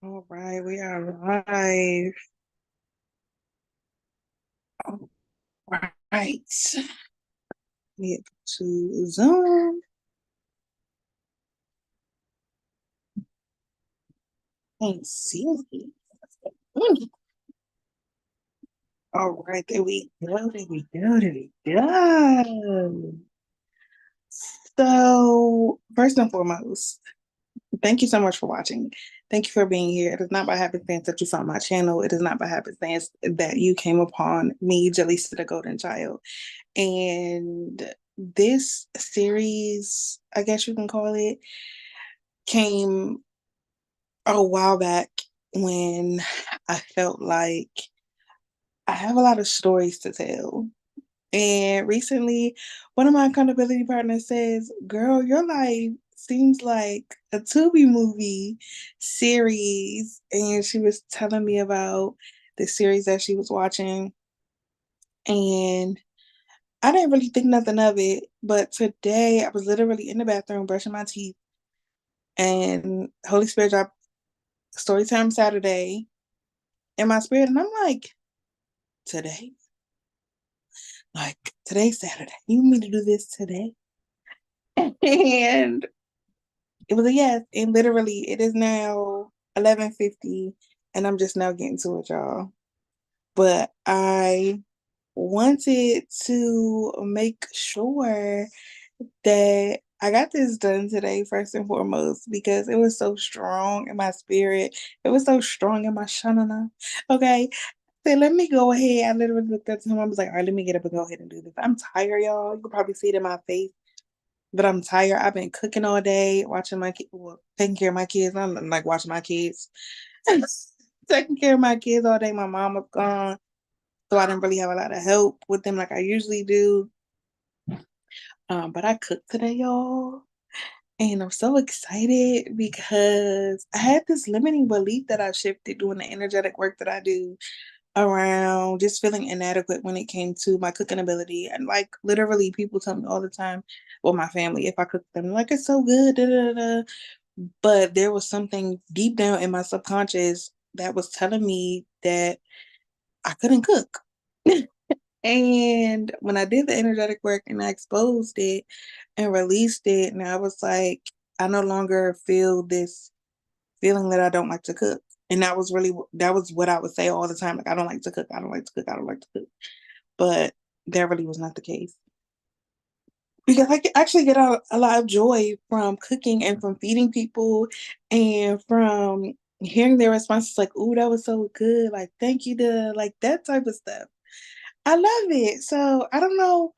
All right, we are live. All right. Get to Zoom and see. All right, there we go. There we go. There we go. So, first and foremost, thank you so much for watching. Thank you for being here. It is not by happenstance that you found my channel. It is not by happenstance that you came upon me, Jaleesa the Golden Child. And this series, I guess you can call it, came a while back when I felt like I have a lot of stories to tell. And recently, one of my accountability partners says, "Girl, your life seems like a Tubi movie series." And she was telling me about the series that she was watching. And I didn't really think nothing of it. But today, I was literally in the bathroom brushing my teeth, and Holy Spirit dropped Storytime Saturday in my spirit. And I'm like, today? Like, today's Saturday. You want me to do this today? And it was a yes. And literally, it is now 11:50, and I'm just now getting to it, y'all. But I wanted to make sure that I got this done today, first and foremost, because it was so strong in my spirit. It was so strong in my shanana. Okay. So let me go ahead. I literally looked up to him. I was like, all right, let me get up and go ahead and do this. I'm tired, y'all. You can probably see it in my face, but I'm tired. I've been cooking all day, watching my kids, well, taking care of my kids. I'm like watching my kids, taking care of my kids all day. My mom was gone, so I didn't really have a lot of help with them like I usually do. But I cooked today, y'all. And I'm so excited because I had this limiting belief that I shifted doing the energetic work that I do around just feeling inadequate when it came to my cooking ability. And like literally people tell me all the time, well, my family, if I cook them, like it's so good, da, da, da. But there was something deep down in my subconscious that was telling me that I couldn't cook. And when I did the energetic work and I exposed it and released it, and I was like, I no longer feel this feeling that I don't like to cook. And that was what I would say all the time. Like, I don't like to cook. I don't like to cook. I don't like to cook. But that really was not the case. Because I actually get a lot of joy from cooking and from feeding people and from hearing their responses like, "Ooh, that was so good. Like, thank you to like that type of stuff." I love it. So I don't know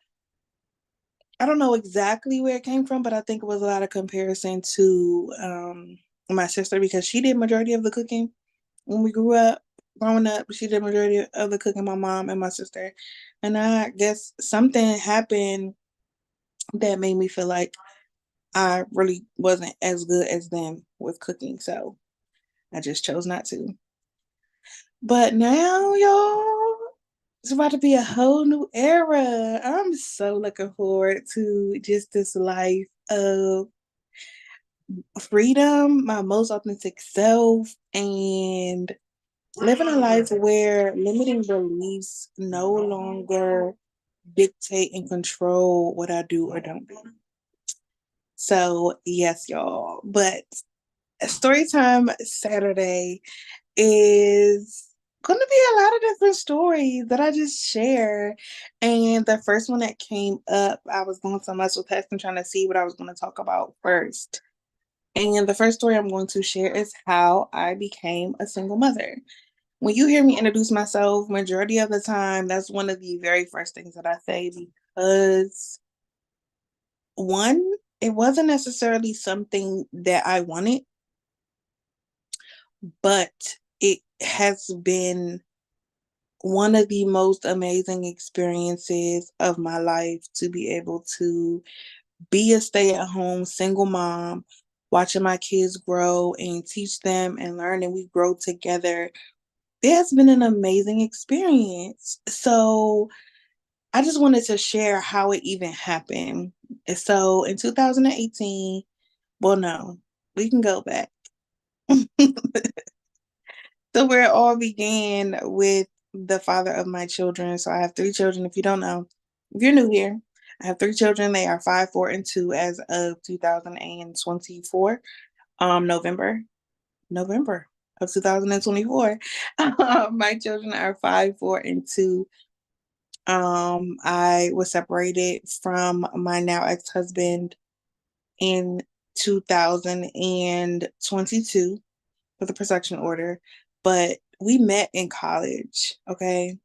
exactly where it came from, but I think it was a lot of comparison to my sister because she did majority of the cooking when we grew up. Growing up, she did majority of the cooking, my mom and my sister. And I guess something happened that made me feel like I really wasn't as good as them with cooking. So I just chose not to. But now, y'all, it's about to be a whole new era. I'm so looking forward to just this life of freedom, my most authentic self, and living a life where limiting beliefs no longer dictate and control what I do or don't do. So, yes, y'all. But Storytime Saturday is going to be a lot of different stories that I just share. And the first one that came up, I was going so much with text and trying to see what I was going to talk about first. And the first story I'm going to share is how I became a single mother. When you hear me introduce myself, majority of the time, that's one of the very first things that I say because one, it wasn't necessarily something that I wanted, but it has been one of the most amazing experiences of my life to be able to be a stay-at-home single mom, watching my kids grow and teach them and learn, and we grow together. It has been an amazing experience. So I just wanted to share how it even happened. So in 2018, well, no, we can go back. So where it all began with the father of my children. So I have three children. If you don't know, if you're new here, I have three children. They are 5, 4, and 2 as of 2024. November of 2024. My children are 5, 4, and 2. I was separated from my now ex-husband in 2022 with a protection order, but we met in college, okay?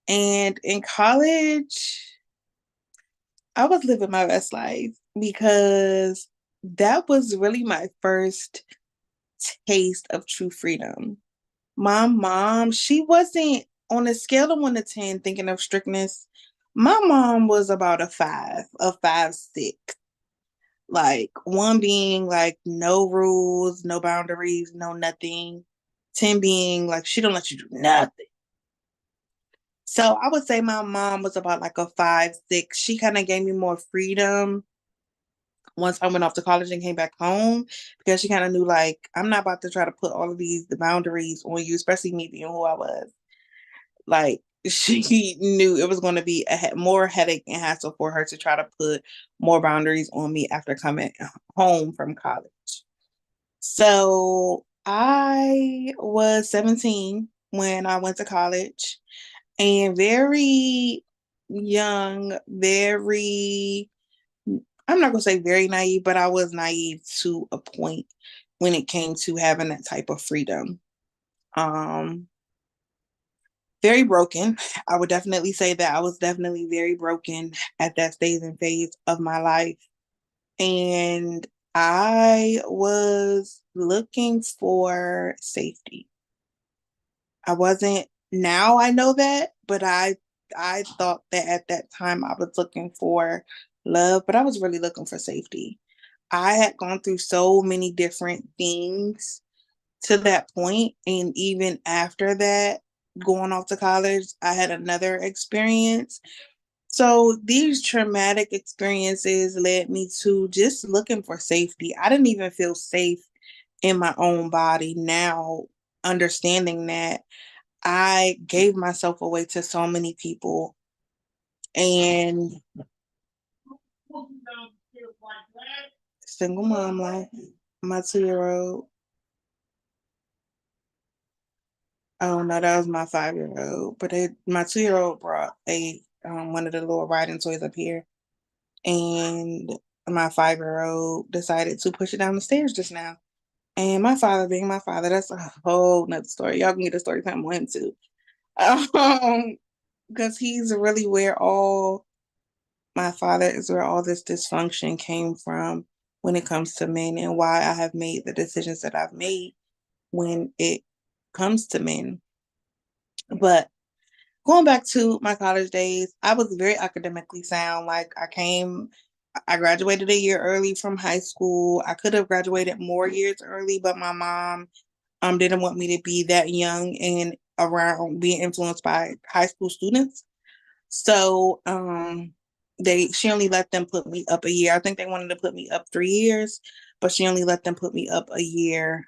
And in college, I was living my best life because that was really my first taste of true freedom. My mom, she wasn't on a scale of 1 to 10 thinking of strictness. My mom was about a 5, 6. Like 1 being like no rules, no boundaries, no nothing. 10 being like she don't let you do nothing. So I would say my mom was about like a 5, 6. She kind of gave me more freedom once I went off to college and came back home because she kind of knew like I'm not about to try to put all of the boundaries on you, especially me being who I was. Like she knew it was going to be more headache and hassle for her to try to put more boundaries on me after coming home from college. So I was 17 when I went to college and very young, very, I'm not going to say very naive, but I was naive to a point when it came to having that type of freedom. Um, Very broken. I would definitely say that I was definitely very broken at that stage and phase of my life. And I was looking for safety. I wasn't, now I know that, but I thought that at that time I was looking for love, but I was really looking for safety. I had gone through so many different things to that point, and even after that, going off to college, I had another experience. So these traumatic experiences led me to just looking for safety. I didn't even feel safe in my own body. Now, understanding that, I gave myself away to so many people, and single mom life, my 2-year-old. Oh no, that was my 5-year-old. But my 2-year-old brought a one of the little riding toys up here, and my 5-year-old decided to push it down the stairs just now. And my father, being my father, that's a whole nother story. Y'all can get a story time on him too. Because he's really where all my father is where all this dysfunction came from when it comes to men and why I have made the decisions that I've made when it comes to men. But going back to my college days, I was very academically sound. Like I graduated a year early from high school. I could have graduated more years early, but my mom didn't want me to be that young and around being influenced by high school students. So she only let them put me up a year. I think they wanted to put me up 3 years, but she only let them put me up a year.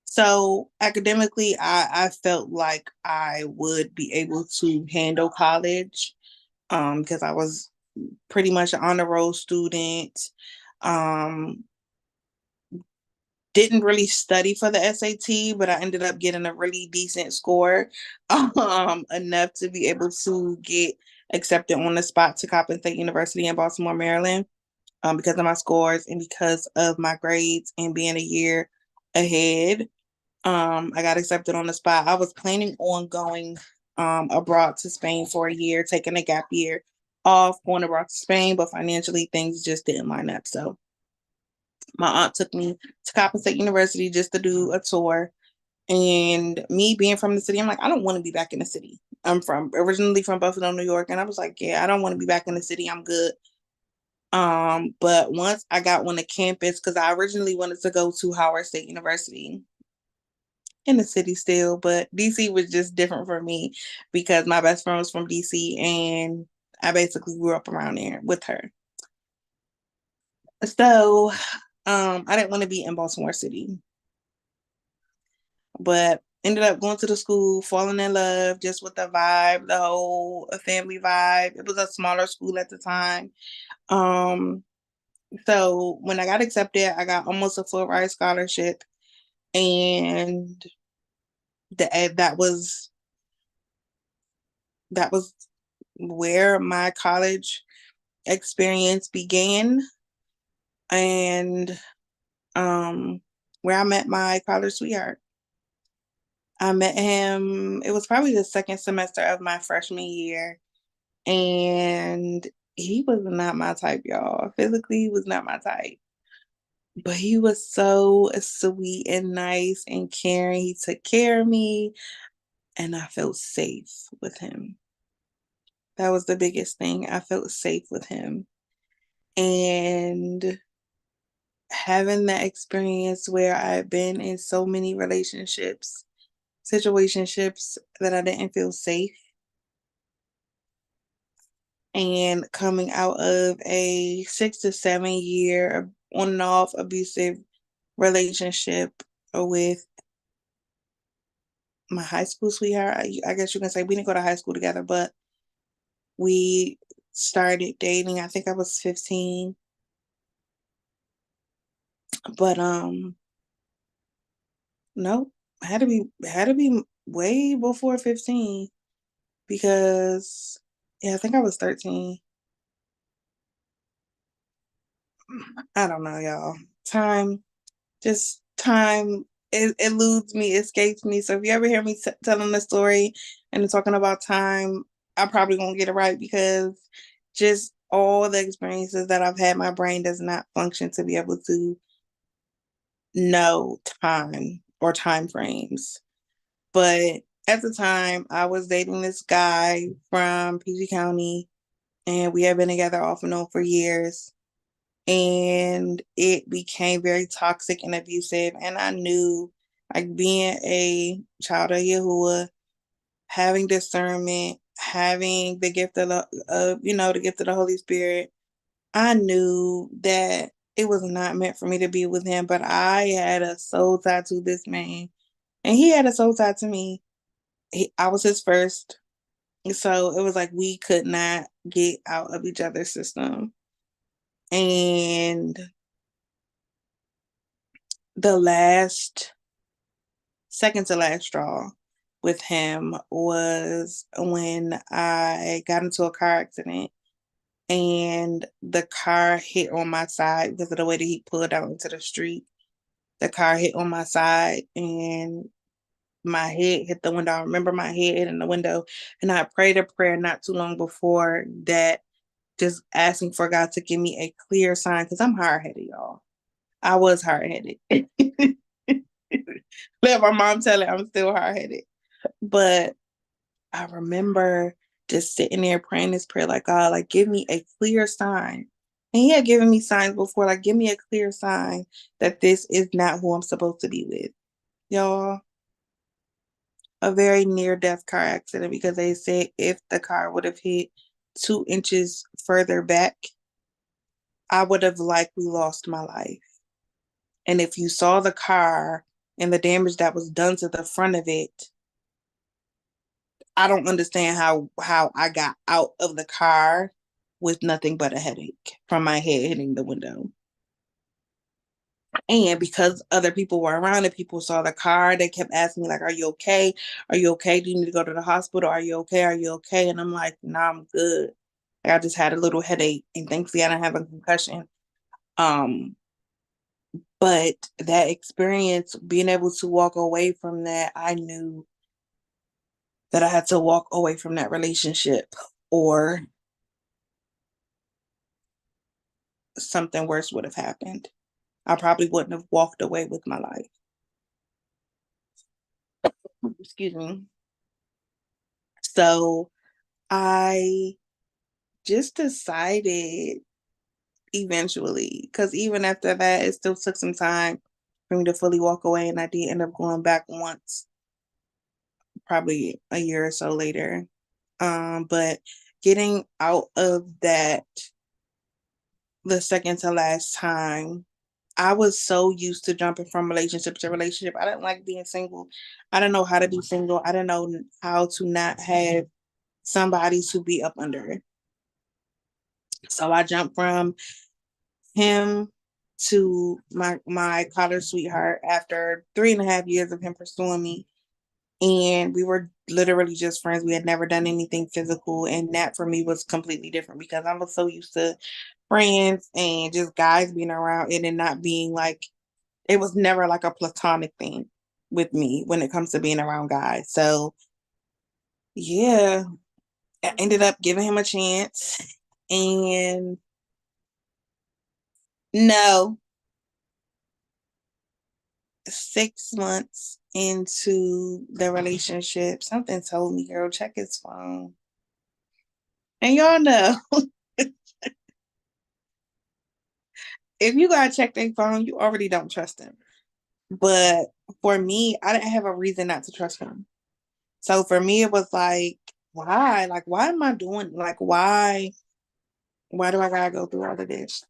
So academically, I felt like I would be able to handle college because I was pretty much an honor roll student. Um, didn't really study for the SAT, but I ended up getting a really decent score, enough to be able to get accepted on the spot to Coppin State University in Baltimore, Maryland, because of my scores and because of my grades and being a year ahead. I got accepted on the spot. I was planning on going abroad to Spain for a year, taking a gap year off, going abroad to Spain, but financially things just didn't line up. So my aunt took me to Coppin State University just to do a tour. And me being from the city, I'm like, I don't want to be back in the city. I'm originally from Buffalo, New York, and I was like, yeah, I don't want to be back in the city. I'm good. But once I got on the campus, because I originally wanted to go to Howard State University in the city still, but DC was just different for me because my best friend was from DC and I basically grew up around there with her. So I didn't want to be in Baltimore City. but ended up going to the school, falling in love just with the vibe, the whole family vibe. It was a smaller school at the time. Um, so when I got accepted, I got almost a full ride scholarship, and that was where my college experience began, and where I met my college sweetheart. I met him, it was probably the second semester of my freshman year, and he was not my type, y'all. Physically, he was not my type. But he was so sweet and nice and caring. He took care of me, and I felt safe with him. That was the biggest thing. I felt safe with him. And having that experience where I've been in so many relationships, situationships that I didn't feel safe, and coming out of a 6 to 7 year on and off abusive relationship with my high school sweetheart. I guess you can say we didn't go to high school together, but we started dating. I think I was 15. But no, had to be way before 15, because yeah, I think I was 13. I don't know, y'all. Time, just time, it eludes me, escapes me. So if you ever hear me telling the story and talking about time, I probably won't get it right, because just all the experiences that I've had, my brain does not function to be able to know time or time frames. But at the time, I was dating this guy from PG County, and we had been together off and on for years. And it became very toxic and abusive. And I knew, like, being a child of Yahuwah, having discernment, having the gift of the gift of the Holy Spirit, I knew that it was not meant for me to be with him. But I had a soul tie to this man, and he had a soul tie to me. I was his first. So it was like we could not get out of each other's system. And the last, second to last straw with him was when I got into a car accident, and the car hit on my side because of the way that he pulled out into the street. The car hit on my side, and my head hit the window. I remember my head hitting the window, and I prayed a prayer not too long before that, just asking for God to give me a clear sign, because I'm hard headed, y'all. I was hard headed. Let my mom tell it, I'm still hard headed. But I remember just sitting there praying this prayer, like, God, like, give me a clear sign. And he had given me signs before, like, give me a clear sign that this is not who I'm supposed to be with. Y'all, a very near death car accident, because they said if the car would have hit 2 inches further back, I would have likely lost my life. And if you saw the car and the damage that was done to the front of it, I don't understand how I got out of the car with nothing but a headache from my head hitting the window. And because other people were around and people saw the car, they kept asking me, like, are you okay? Are you okay? Do you need to go to the hospital? Are you okay? Are you okay? And I'm like, nah, I'm good. Like, I just had a little headache, and thankfully I didn't have a concussion. Um, but that experience, being able to walk away from that, I knew that I had to walk away from that relationship, or something worse would have happened. I probably wouldn't have walked away with my life. Excuse me. So I just decided eventually, because even after that, it still took some time for me to fully walk away. And I did end up going back once, probably a year or so later. But getting out of that the second to last time, I was so used to jumping from relationship to relationship. I didn't like being single. I didn't know how to be single. I didn't know how to not have somebody to be up under. So I jumped from him to my college sweetheart after 3.5 years of him pursuing me. And we were literally just friends. We had never done anything physical. And that for me was completely different because I was so used to friends and just guys being around it and not being like, it was never like a platonic thing with me when it comes to being around guys. So yeah, I ended up giving him a chance. And no, 6 months into the relationship, something told me, girl, check his phone. And y'all know, if you gotta check their phone, you already don't trust them. But for me, I didn't have a reason not to trust him. So for me, it was like, why? Like, why am I doing like why? Why do I gotta go through all of this?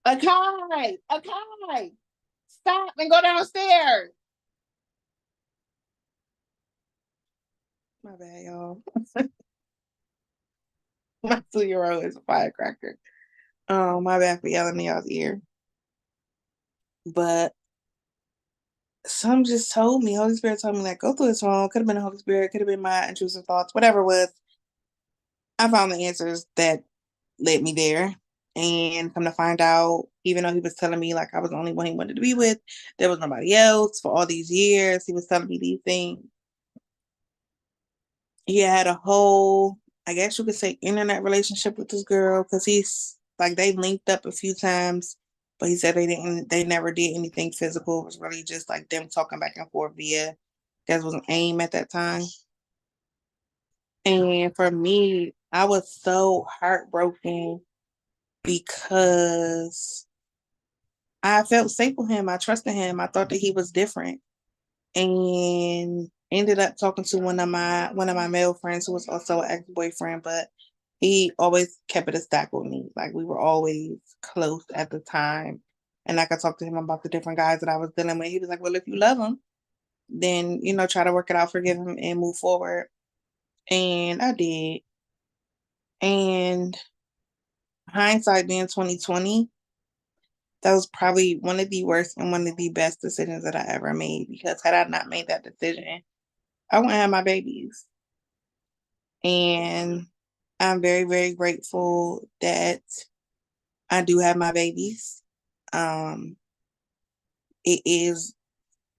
Akai, Akai, stop and go downstairs. My bad, y'all. My 2-year-old is a firecracker. Oh, my bad for yelling in y'all's ear. But some just told me, Holy Spirit told me, like, go through this phone. Could have been the Holy Spirit, could have been my intrusive thoughts, whatever it was. I found the answers that led me there. And come to find out, even though he was telling me like I was the only one he wanted to be with, there was nobody else for all these years. He was telling me these things. He had a whole, I guess you could say, internet relationship with this girl because he's like they linked up a few times, but he said they never did anything physical. It was really just like them talking back and forth via, that was an AIM at that time. And for me, I was so heartbroken because I felt safe with him. I trusted him. I thought that he was different. And ended up talking to one of my male friends who was also an ex-boyfriend, but he always kept it a stack with me. Like we were always close at the time. And I could talk to him about the different guys that I was dealing with. He was like, well, if you love him, then try to work it out, forgive him, and move forward. And I did. And hindsight being 2020, that was probably one of the worst and one of the best decisions that I ever made because had I not made that decision, I wouldn't have my babies. And I'm very, very grateful that I do have my babies. Um, it is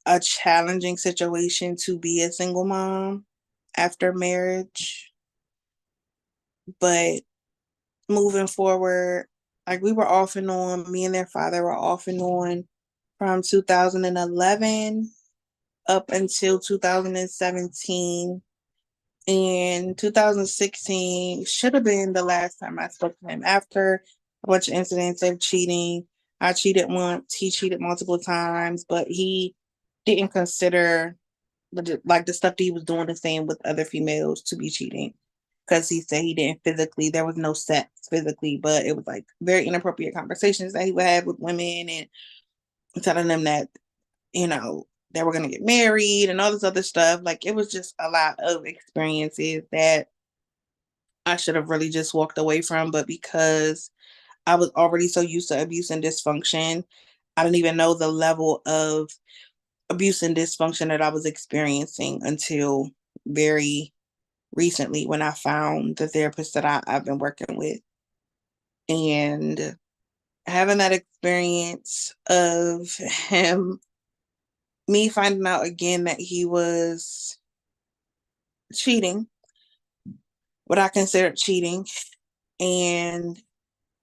a challenging situation to be a single mom after marriage, but moving forward, like we were off and on, me and their father were off and on from 2011 up until 2017. And 2016 should have been the last time I spoke to him after a bunch of incidents of cheating. I cheated once, he cheated multiple times, but he didn't consider like the stuff that he was doing the same with other females to be cheating. Because he said he didn't physically, there was no sex physically, but it was like very inappropriate conversations that he would have with women and telling them that they were going to get married and all this other stuff. Like it was just a lot of experiences that I should have really just walked away from. But because I was already so used to abuse and dysfunction, I didn't even know the level of abuse and dysfunction that I was experiencing until very recently when I found the therapist that I've been working with. And having that experience of him, me finding out again that he was cheating, what I considered cheating, and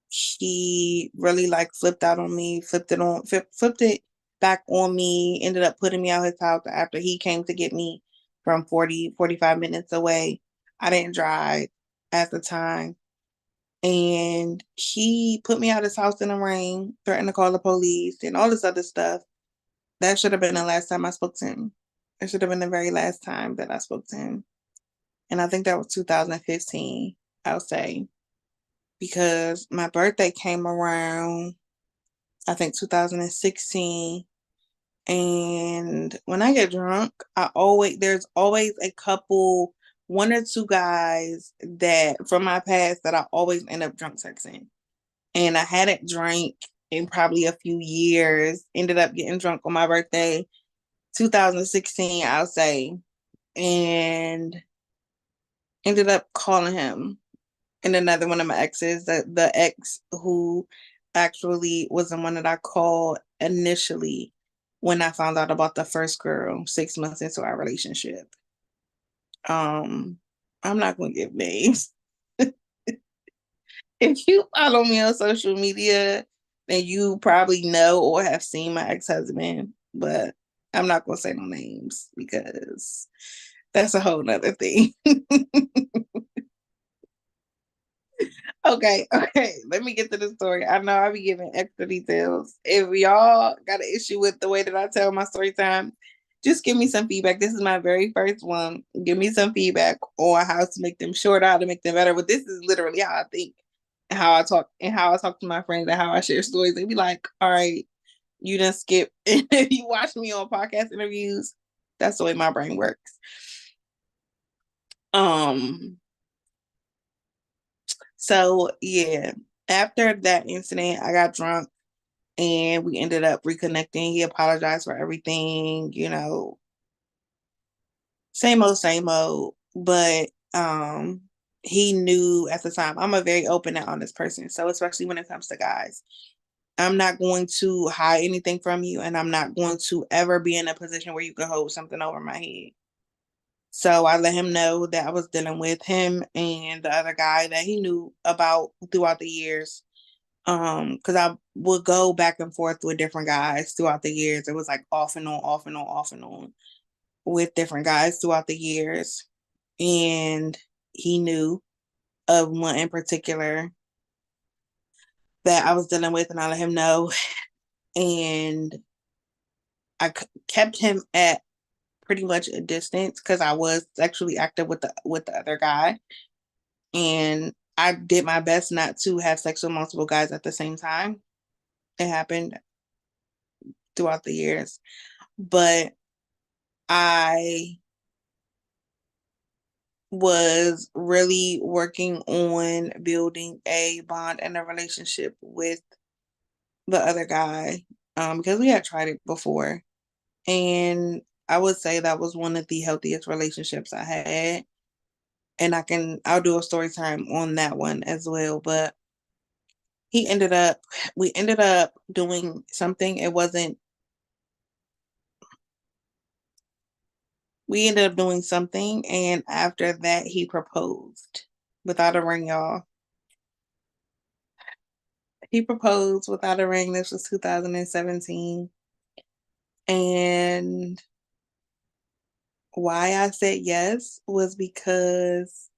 he really like flipped out on me, flipped it back on me, ended up putting me out his house after he came to get me from 45 minutes away. I didn't drive at the time. And he put me out his house in the rain, threatened to call the police and all this other stuff. That should have been the last time I spoke to him. It should have been the very last time that I spoke to him. And I think that was 2015, I'll say, because my birthday came around I think 2016. And when I get drunk, there's always a couple, one or two guys that from my past that I always end up drunk texting. And I hadn't drank in probably a few years, ended up getting drunk on my birthday, 2016, I'll say, and ended up calling him. And another one of my exes, the ex who actually was the one that I called initially when I found out about the first girl 6 months into our relationship. Um, I'm not gonna give names. If you follow me on social media, then you probably know or have seen my ex-husband, but I'm not gonna say no names because that's a whole nother thing. Okay. Let me get to the story. I know I'll be giving extra details. If y'all got an issue with the way that I tell my story time, just give me some feedback. This is my very first one. Give me some feedback on how to make them shorter, how to make them better. But this is literally how I think, and how I talk, and how I talk to my friends, and how I share stories. They be like, "All right, you done skip." And if you watch me on podcast interviews, that's the way my brain works. Um, So yeah, after that incident, I got drunk and we ended up reconnecting. He apologized for everything, same old. But he knew at the time I'm a very open and honest person. So especially when it comes to guys, I'm not going to hide anything from you, and I'm not going to ever be in a position where you can hold something over my head. So I let him know that I was dealing with him and the other guy that he knew about throughout the years. Because I would go back and forth with different guys throughout the years. It was like off and on, off and on, off and on with different guys throughout the years. And he knew of one in particular that I was dealing with, and I let him know. And I kept him at pretty much a distance because I was sexually active with the other guy, and I did my best not to have sex with multiple guys at the same time. It happened throughout the years, but I was really working on building a bond and a relationship with the other guy, because we had tried it before. And I would say that was one of the healthiest relationships I had. And I'll do a story time on that one as well. But we ended up doing something. We ended up doing something. And after that, he proposed without a ring, y'all. He proposed without a ring. This was 2017. And why I said yes was because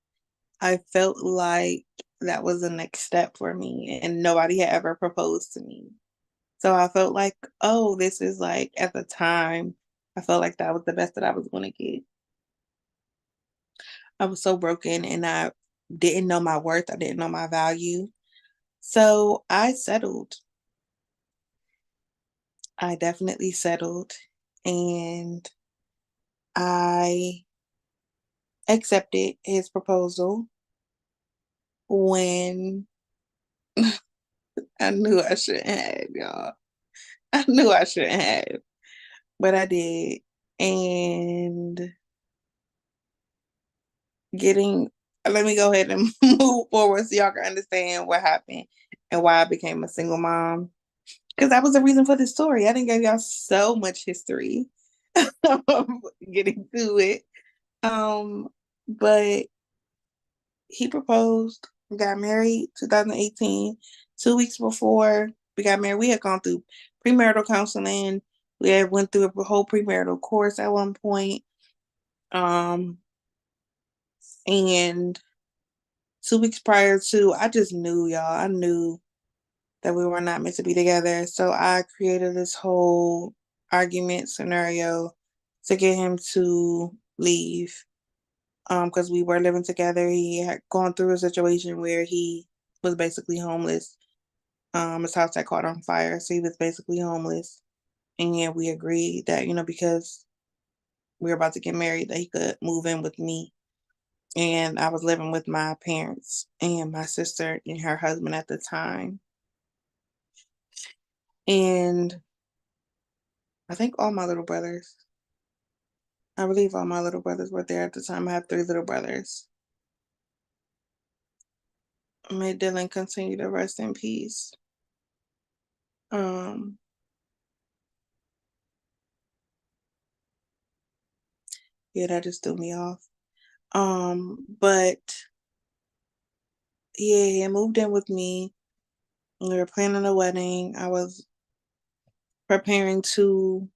I felt like that was the next step for me, and nobody had ever proposed to me. So I felt like, oh, this is like, at the time, I felt like that was the best that I was going to get. I was so broken and I didn't know my worth. I didn't know my value. So I settled. I definitely settled. And I accepted his proposal when I knew I shouldn't have, y'all. I knew I shouldn't have, but I did. And getting, let me go ahead and move forward so y'all can understand what happened and why I became a single mom. Because that was the reason for the story. I didn't give y'all so much history getting to it. But he proposed. We got married 2018. 2 weeks before we got married, we had gone through premarital counseling. We had went through a whole premarital course at one point. Um, and 2 weeks prior to, I just knew, y'all. I knew that we were not meant to be together. So I created this whole argument scenario to get him to leave. Because we were living together. He had gone through a situation where he was basically homeless. His house that caught on fire, so he was basically homeless. And yeah, we agreed that, because we were about to get married, that he could move in with me. And I was living with my parents and my sister and her husband at the time. And I think all my little brothers, I believe all my little brothers were there at the time. I have three little brothers. May Dylan continue to rest in peace. Um, yeah, that just threw me off. But yeah, he moved in with me. We were planning a wedding. I was preparing to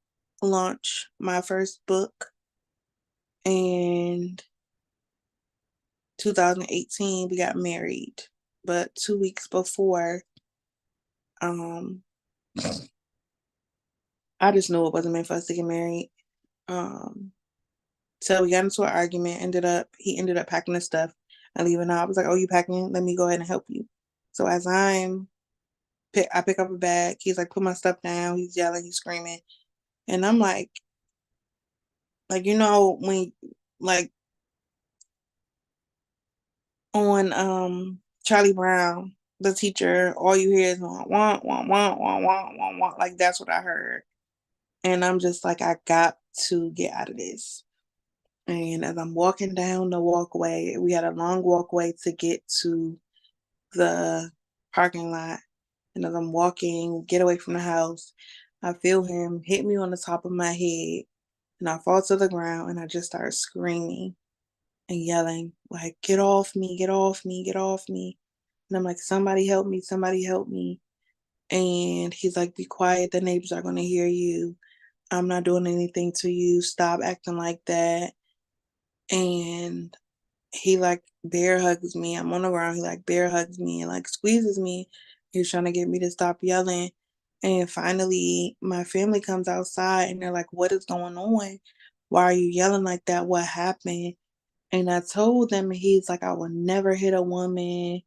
launch my first book. And 2018, we got married. But 2 weeks before, um, I just knew it wasn't meant for us to get married. Um, so we got into an argument. He ended up packing his stuff and leaving out. I was like, "Oh, you packing? Let me go ahead and help you." So as I pick up a bag. He's like, "Put my stuff down." He's yelling, he's screaming, and I'm like when like on Charlie Brown, the teacher, all you hear is want want want want want want want want. Like that's what I heard, and I'm just like, I got to get out of this. And as I'm walking down the walkway, we had a long walkway to get to the parking lot. And as I'm walking, get away from the house, I feel him hit me on the top of my head, and I fall to the ground, and I just start screaming and yelling, like, "Get off me, get off me, get off me." And I'm like, "Somebody help me, somebody help me." And he's like, "Be quiet, the neighbors are gonna hear you. I'm not doing anything to you. Stop acting like that." And he like bear hugs me. I'm on the ground. He like bear hugs me and like squeezes me. He's trying to get me to stop yelling. And finally, my family comes outside and they're like, "What is going on? Why are you yelling like that? What happened?" And I told them, and he's like, "I would never hit a woman.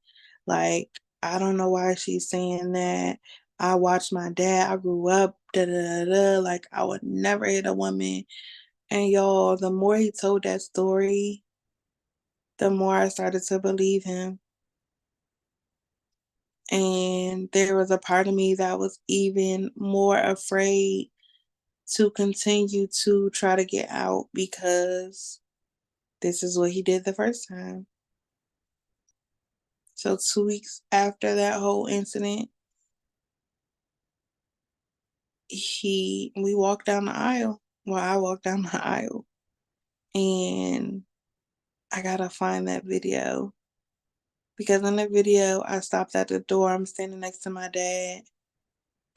Like, I don't know why she's saying that. I watched my dad. I grew up, da da da da. Like, I would never hit a woman." And y'all, the more he told that story, the more I started to believe him. And there was a part of me that was even more afraid to continue to try to get out because this is what he did the first time. So 2 weeks after that whole incident, we walked down the aisle. Well, I walked down the aisle and I gotta find that video because in the video I stopped at the door. I'm standing next to my dad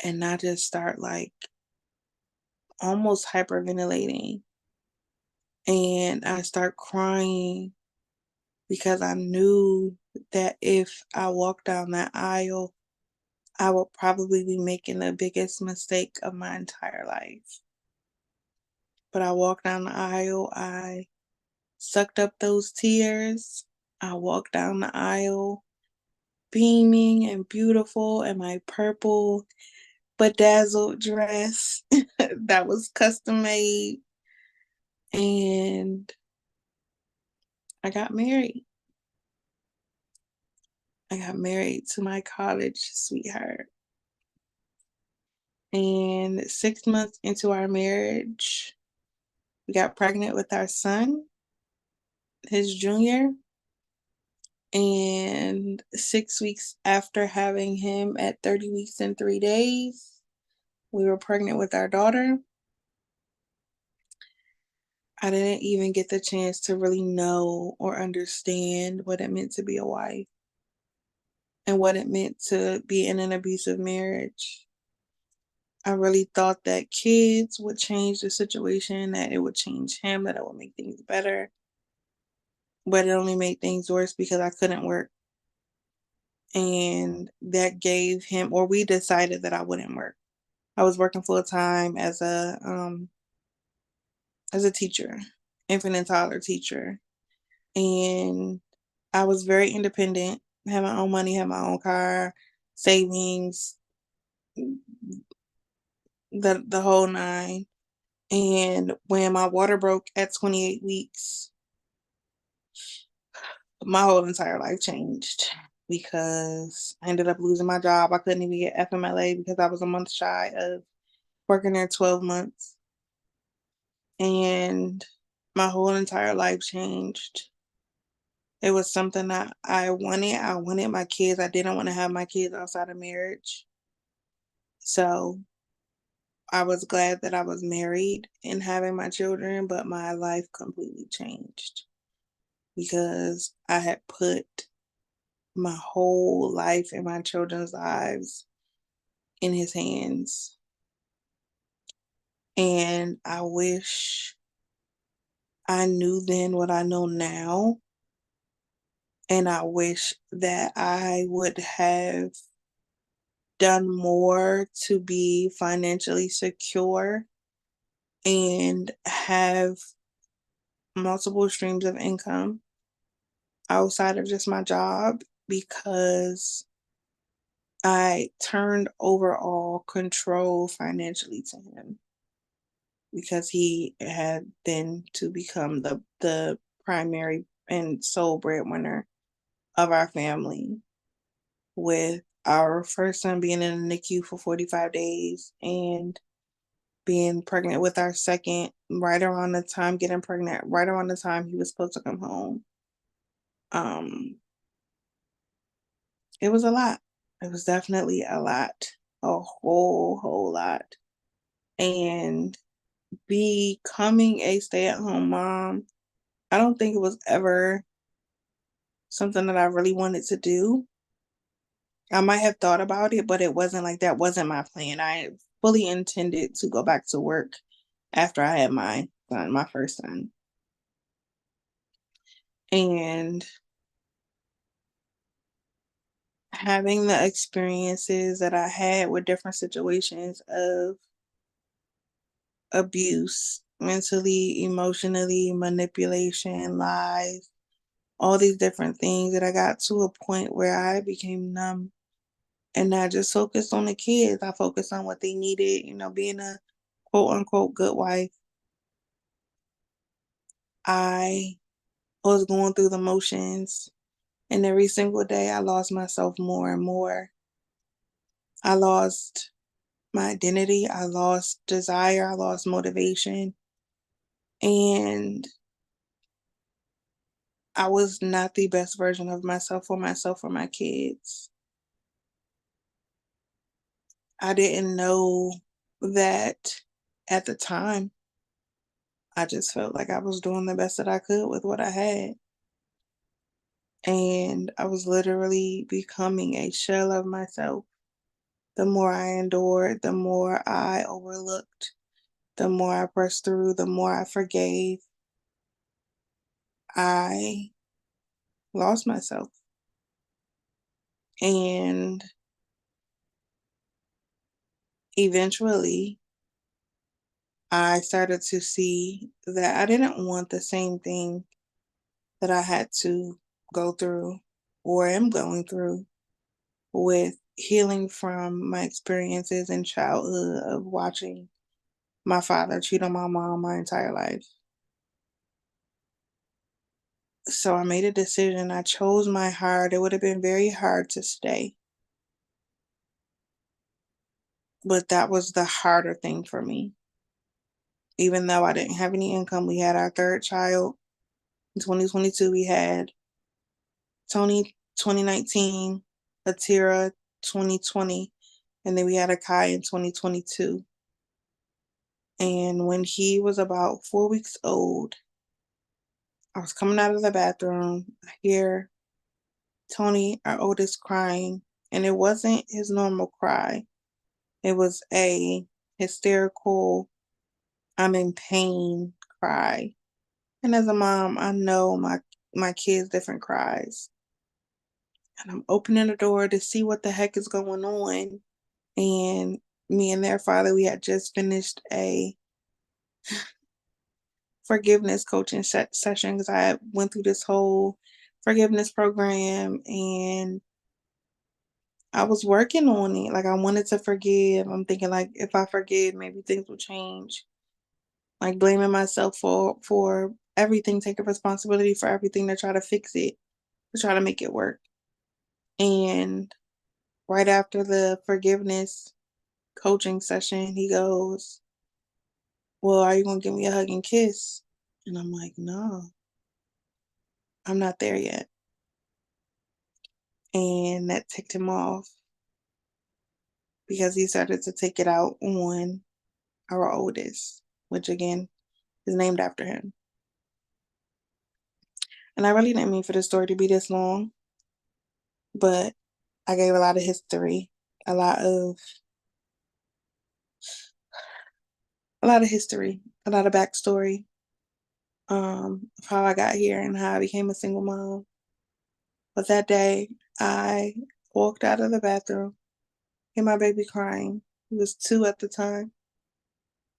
and I just start like almost hyperventilating and I start crying because I knew that if I walked down that aisle, I would probably be making the biggest mistake of my entire life. But I walked down the aisle, I sucked up those tears. I walked down the aisle beaming and beautiful in my purple bedazzled dress that was custom made. And I got married. I got married to my college sweetheart. And 6 months into our marriage, we got pregnant with our son, his junior. And 6 weeks after having him at 30 weeks and 3 days, we were pregnant with our daughter. I didn't even get the chance to really know or understand what it meant to be a wife and what it meant to be in an abusive marriage. I really thought that kids would change the situation, that it would change him, that it would make things better. But it only made things worse because I couldn't work. And that gave him, or we decided that I wouldn't work. I was working full time as a teacher, infant and toddler teacher. And I was very independent, had my own money, had my own car, savings, the whole nine. And when my water broke at 28 weeks, my whole entire life changed because I ended up losing my job. I couldn't even get FMLA because I was a month shy of working there 12 months. And my whole entire life changed. It was something that I wanted. I wanted my kids. I didn't want to have my kids outside of marriage. So I was glad that I was married and having my children, but my life completely changed because I had put my whole life and my children's lives in his hands. And I wish I knew then what I know now. And I wish that I would have done more to be financially secure and have multiple streams of income outside of just my job because I turned overall control financially to him because he had then to become the primary and sole breadwinner of our family, with our first son being in the NICU for 45 days and being pregnant with our second right around the time getting pregnant right around the time he was supposed to come home. um it was a lot. It was definitely a lot, a whole lot. And becoming a stay-at-home mom, I don't think it was ever something that I really wanted to do. I might have thought about it, but it wasn't like that wasn't my plan. I fully intended to go back to work after I had my son, my first son. And having the experiences that I had with different situations of abuse, mentally, emotionally, manipulation, lies, all these different things, that I got to a point where I became numb and I just focused on the kids. I focused on what they needed, being a quote unquote good wife. I was going through the motions, and every single day I lost myself more and more. I lost my identity, I lost desire, I lost motivation, and I was not the best version of myself or my kids. I didn't know that at the time. I just felt like I was doing the best that I could with what I had. And I was literally becoming a shell of myself. The more I endured, the more I overlooked, the more I pressed through, the more I forgave, I lost myself. And eventually, I started to see that I didn't want the same thing that I had to go through or am going through with healing from my experiences in childhood of watching my father cheat on my mom my entire life. So I made a decision. I chose my heart. It would have been very hard to stay, but that was the harder thing for me. Even though I didn't have any income, we had our third child in 2022. We had Tony 2019, Atira 2020, and then we had Akai in 2022. And when he was about 4 weeks old, I was coming out of the bathroom. I hear Tony, our oldest, crying, and it wasn't his normal cry. It was a hysterical, I'm in pain cry. And as a mom, I know my kids' different cries. And I'm opening the door to see what the heck is going on. And me and their father, we had just finished a forgiveness coaching session because I went through this whole forgiveness program, and I was working on it. Like I wanted to forgive. I'm thinking like if I forgive, maybe things will change. Like blaming myself for everything, taking responsibility for everything to try to fix it, to try to make it work. And right after the forgiveness coaching session, he goes, "Well, are you gonna give me a hug and kiss?" And I'm like, "No, I'm not there yet." And that ticked him off because he started to take it out on our oldest, which again is named after him. And I really didn't mean for the story to be this long, but I gave a lot of history, a lot of a lot of history, a lot of backstory, of how I got here and how I became a single mom. But that day, I walked out of the bathroom, hear my baby crying. He was 2 at the time,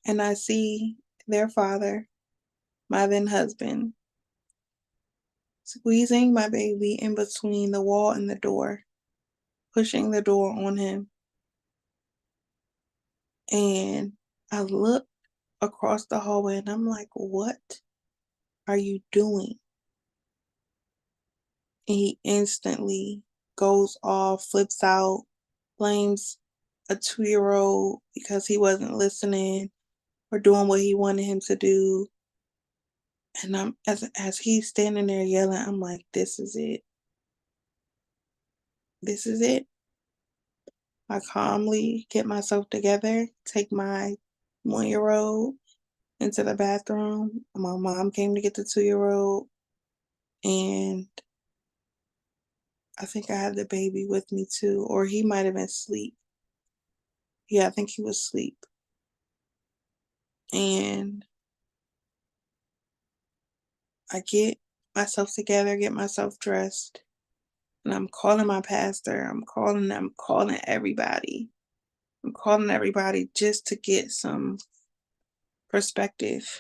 and I see their father, my then husband, squeezing my baby in between the wall and the door, pushing the door on him. And I look across the hallway and I'm like, "What are you doing?" And he instantly goes off, flips out, blames a 2-year-old because he wasn't listening or doing what he wanted him to do. And I'm as he's standing there yelling, I'm like, "This is it. This is it." I calmly get myself together, take my 1-year-old into the bathroom. My mom came to get the 2-year-old, and I think I had the baby with me too, or he might have been asleep. Yeah, I think he was asleep. And I get myself together, get myself dressed, and I'm calling my pastor. I'm calling everybody. I'm calling everybody just to get some perspective,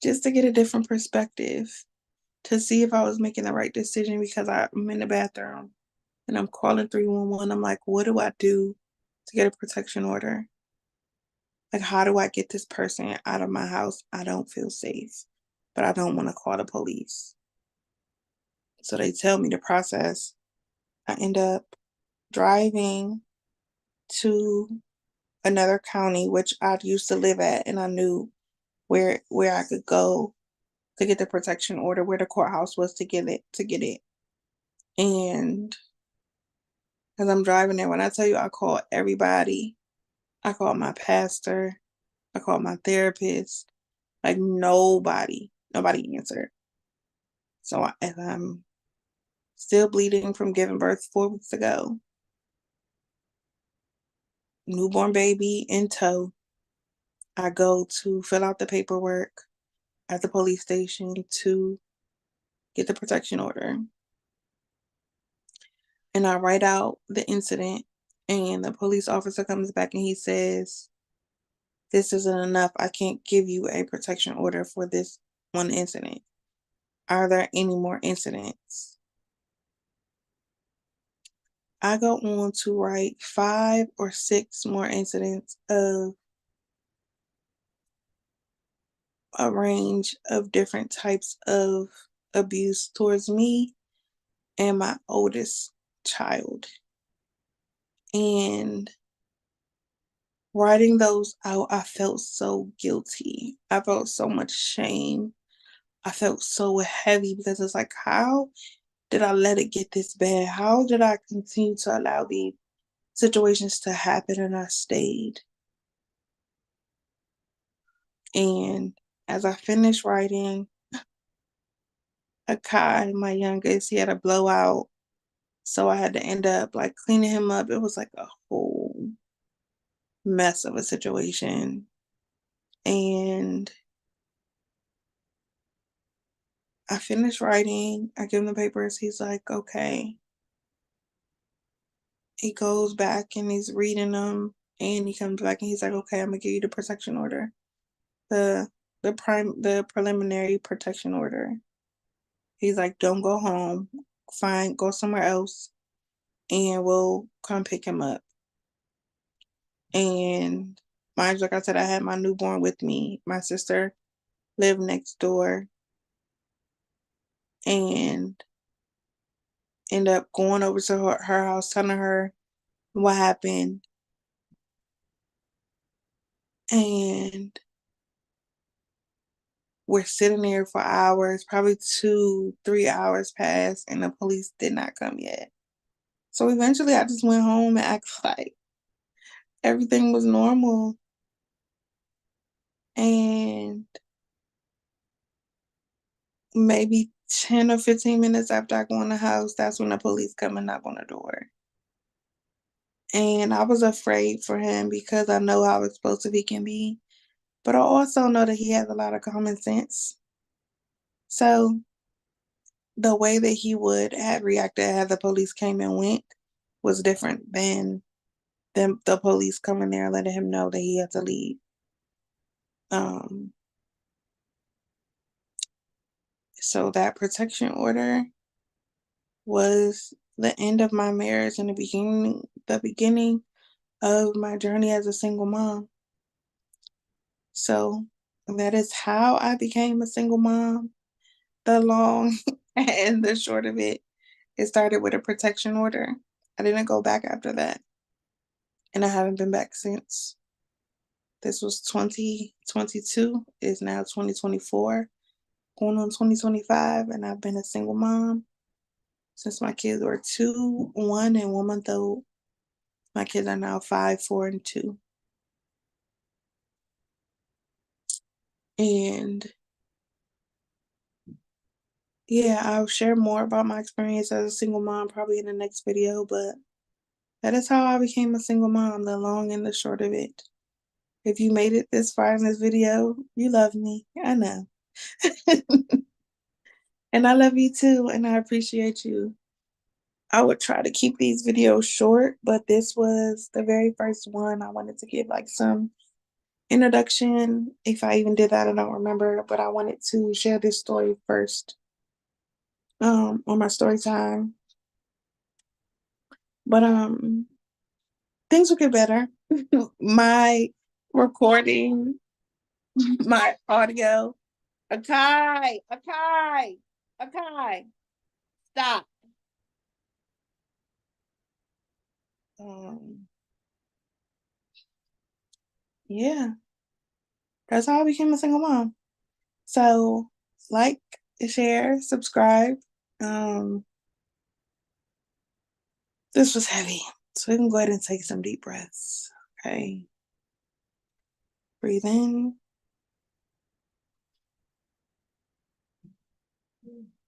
just to get a different perspective, to see if I was making the right decision because I'm in the bathroom and I'm calling 311. I'm like, what do I do to get a protection order? Like, how do I get this person out of my house? I don't feel safe, but I don't want to call the police. So they tell me the process. I end up driving to another county, which I used to live at, and I knew where I could go to get the protection order, where the courthouse was to get it. And as I'm driving there, when I tell you I called everybody, I called my pastor, I called my therapist, like nobody answered. So as I'm still bleeding from giving birth 4 weeks ago, newborn baby in tow, I go to fill out the paperwork at the police station to get the protection order. And I write out the incident, and the police officer comes back and he says, "This isn't enough. I can't give you a protection order for this one incident. Are there any more incidents?" I go on to write 5 or 6 more incidents of a range of different types of abuse towards me and my oldest child. And writing those out, I felt so guilty. I felt so much shame. I felt so heavy because it's like, how did I let it get this bad? How did I continue to allow these situations to happen and I stayed? And as I finished writing, Akai, my youngest, he had a blowout. So I had to end up like cleaning him up. It was like a whole mess of a situation. And I finished writing. I give him the papers. He's like, okay. He goes back and he's reading them. And he comes back and he's like, okay, I'm gonna give you the protection order. The the preliminary protection order. He's like, don't go home. Fine, go somewhere else. and we'll come pick him up. And mind you, like I said, I had my newborn with me. My sister lived next door and ended up going over to her house, telling her what happened. And we're sitting there for hours, probably 2-3 hours passed, and the police did not come yet. So eventually I just went home and acted like everything was normal. And maybe 10 or 15 minutes after I go in the house, that's when the police come and knock on the door. And I was afraid for him because I know how explosive he can be. But I also know that he has a lot of common sense. So the way that he would have reacted had the police came and went was different than the police coming there and letting him know that he had to leave. Um, so that protection order was the end of my marriage and the beginning of my journey as a single mom. So that is how I became a single mom. The long and the short of it, it started with a protection order. I didn't go back after that, and I haven't been back since. This was 2022, is now 2024, going on 2025, and I've been a single mom since my kids were 2, 1, and 1 month old. My kids are now 5, 4, and 2. And yeah, I'll share more about my experience as a single mom probably in the next video, but that is how I became a single mom, the long and the short of it. If you made it this far in this video, you love me. I know. And I love you too, and I appreciate you. I would try to keep these videos short, but this was the very first one. I wanted to give like some introduction. If I even did that, I don't remember, but I wanted to share this story first on my story time. But things will get better. My recording, my audio. Akai, Akai, Akai, stop. Um, yeah, that's how I became a single mom. So, like, share, subscribe. Um, this was heavy, so we can go ahead and take some deep breaths. Okay, breathe in,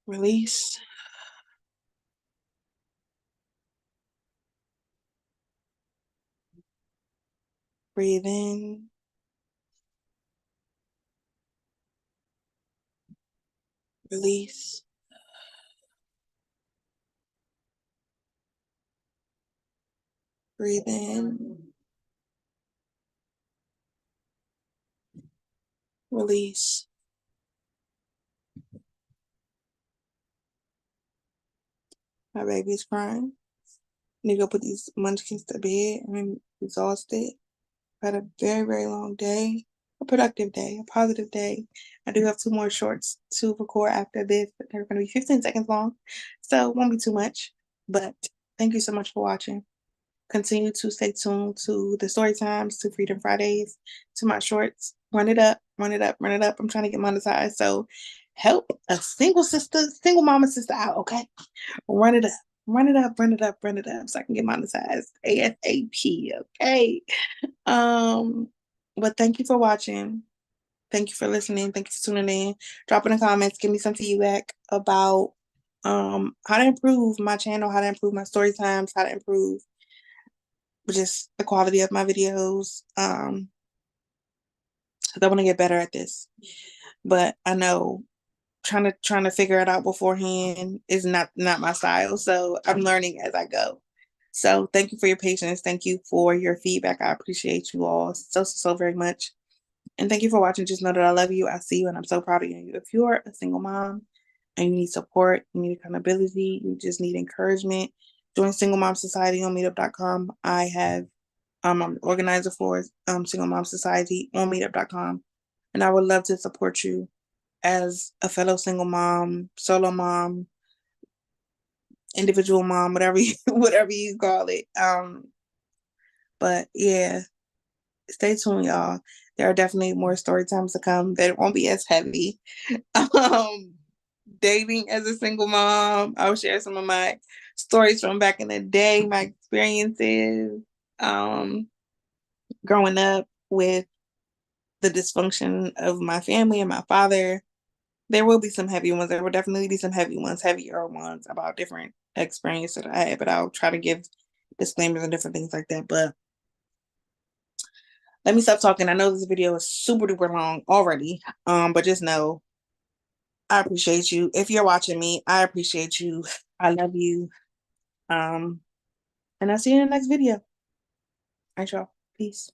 release, breathe in, release, breathe in, release. My baby's crying. Need to go put these munchkins to bed. I'm exhausted. Had a very, very long day, a productive day, a positive day. I do have 2 more shorts to record after this, but they're going to be 15 seconds long, so it won't be too much. But thank you so much for watching. Continue to stay tuned to the story times, to Freedom Fridays, to my shorts. Run it up, run it up, run it up. I'm trying to get monetized, so help a single mama sister out, okay? Run it up, run it up, run it up, run it up, so I can get monetized ASAP, okay? Um, but thank you for watching. Thank you for listening. Thank you for tuning in. Drop in the comments. Give me some feedback about how to improve my channel, how to improve my story times, how to improve just the quality of my videos. 'Cause I want to get better at this. But I know trying to figure it out beforehand is not my style. So I'm learning as I go. So thank you for your patience. Thank you for your feedback. I appreciate you all so very much. And thank you for watching. Just know that I love you. I see you, and I'm so proud of you. If you're a single mom and you need support, you need accountability, you just need encouragement, join Single Mom Society on meetup.com. I'm an organizer for Single Mom Society on meetup.com. And I would love to support you as a fellow single mom, solo mom, individual mom, whatever you call it. But yeah, stay tuned, y'all. There are definitely more story times to come that won't be as heavy. Um, Dating as a single mom. I'll share some of my stories from back in the day, my experiences, growing up with the dysfunction of my family and my father. There will be some heavy ones. There will definitely be some heavier ones about different experiences that I had, but I'll try to give disclaimers and different things like that. But let me stop talking. I know this video is super duper long already. But just know I appreciate you. If you're watching me, I appreciate you. I love you. And I'll see you in the next video. All right, y'all. Peace.